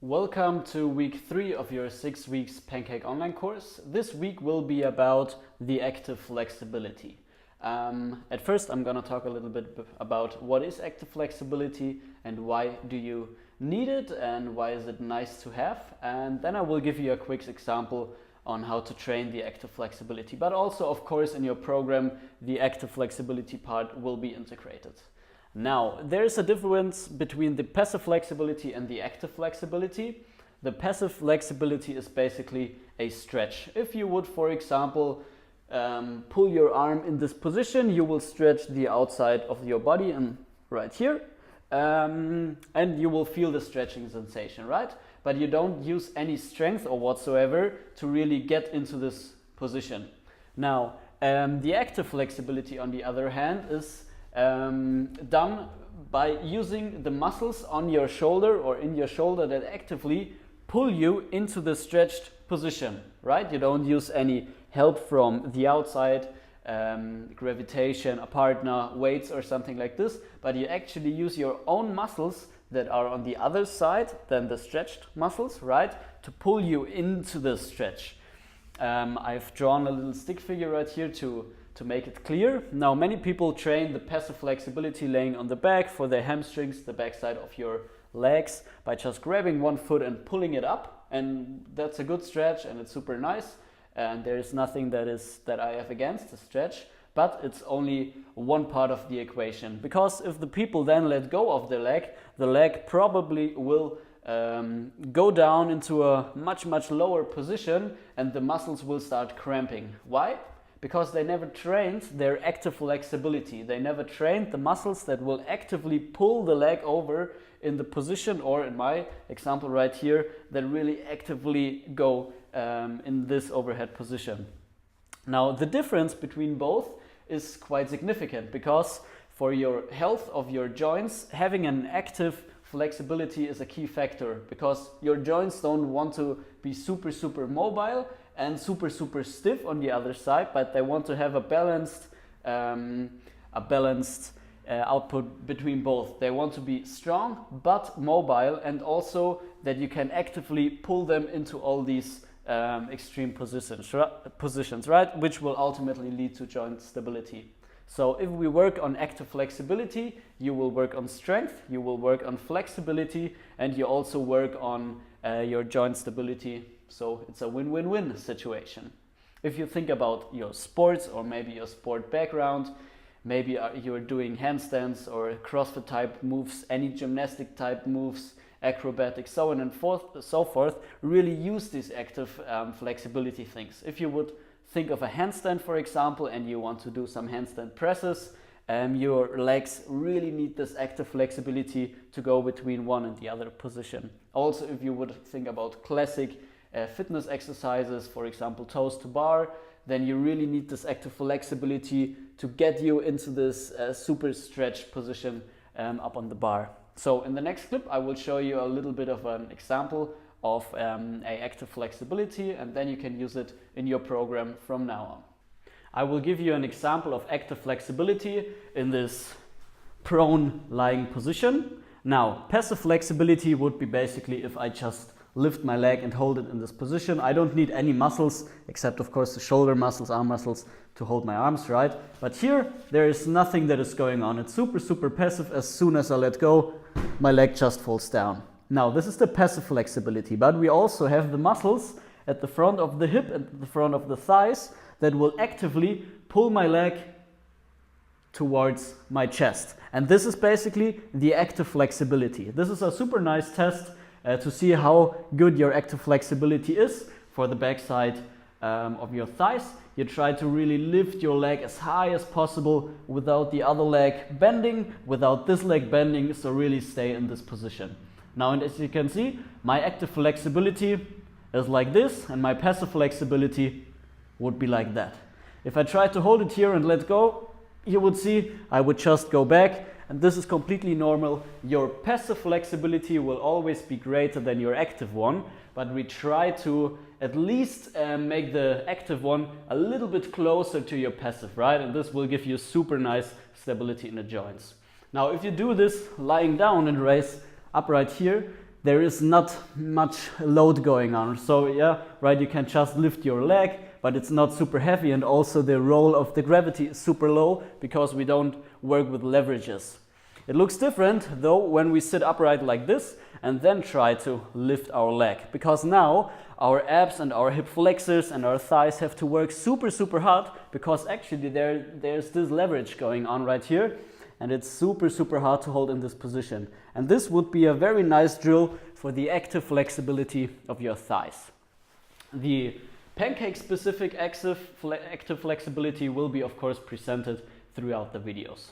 Welcome to week 3 of your 6 weeks Pancake online course. This week will be about the active flexibility. At first I'm going to talk a little bit about what is active flexibility and why do you need it and why is it nice to have, and then I will give you a quick example on how to train the active flexibility. But also, of course, in your program the active flexibility part will be integrated. Now, there is a difference between the passive flexibility and the active flexibility. The passive flexibility is basically a stretch. If you would, for example, pull your arm in this position, you will stretch the outside of your body and right here, and you will feel the stretching sensation, right? But you don't use any strength or whatsoever to really get into this position. Now, the active flexibility, on the other hand, is done by using the muscles on your shoulder or in your shoulder that actively pull you into the stretched position, right? You don't use any help from the outside, gravitation, a partner, weights or something like this, but you actually use your own muscles that are on the other side than the stretched muscles, right? To pull you into the stretch. I've drawn a little stick figure right here to make it clear. Now, many people train the passive flexibility laying on the back for their hamstrings, the backside of your legs, by just grabbing one foot and pulling it up, and that's a good stretch and it's super nice, and there is nothing that I have against the stretch, but it's only one part of the equation, because if the people then let go of the leg probably will go down into a much lower position and the muscles will start cramping. Why? Because they never trained their active flexibility. They never trained the muscles that will actively pull the leg over in the position, or in my example right here, that really actively go in this overhead position. Now, the difference between both is quite significant, because for your health of your joints, having an active flexibility is a key factor, because your joints don't want to be super mobile and super stiff on the other side, but they want to have a balanced output between both. They want to be strong but mobile, and also that you can actively pull them into all these extreme positions, right? Which will ultimately lead to joint stability. So if we work on active flexibility, you will work on strength, you will work on flexibility, and you also work on your joint stability. So it's a win-win-win situation. If you think about your sports, or maybe your sport background, maybe you're doing handstands or CrossFit type moves, any gymnastic type moves, acrobatics, so on and so forth, really use these active flexibility things. If you would think of a handstand, for example, and you want to do some handstand presses, your legs really need this active flexibility to go between one and the other position. Also, if you would think about classic fitness exercises, for example toes to bar, then you really need this active flexibility to get you into this super stretched position up on the bar. So in the next clip I will show you a little bit of an example of a active flexibility, and then you can use it in your program from now on. I will give you an example of active flexibility in this prone lying position. Now, passive flexibility would be basically if I just lift my leg and hold it in this position. I don't need any muscles, except of course the shoulder muscles, arm muscles, to hold my arms, right? But here there is nothing that is going on. It's super passive. As soon as I let go, my leg just falls down. Now, this is the passive flexibility, but we also have the muscles at the front of the hip and the front of the thighs that will actively pull my leg towards my chest. And this is basically the active flexibility. This is a super nice test to see how good your active flexibility is for the backside of your thighs. You try to really lift your leg as high as possible without the other leg bending, without this leg bending, so really stay in this position. Now, and as you can see, my active flexibility is like this, and my passive flexibility would be like that. If I try to hold it here and let go, you would see I would just go back, and this is completely normal. Your passive flexibility will always be greater than your active one, but we try to at least make the active one a little bit closer to your passive, right? And this will give you super nice stability in the joints. Now, if you do this lying down and raise upright here, there is not much load going on. So yeah, right, you can just lift your leg, but it's not super heavy, and also the role of the gravity is super low because we don't work with leverages. It looks different though when we sit upright like this and then try to lift our leg, because now our abs and our hip flexors and our thighs have to work super hard, because actually there's this leverage going on right here, and it's super hard to hold in this position. And this would be a very nice drill for the active flexibility of your thighs. The Pancake specific active flexibility will be of course presented throughout the videos.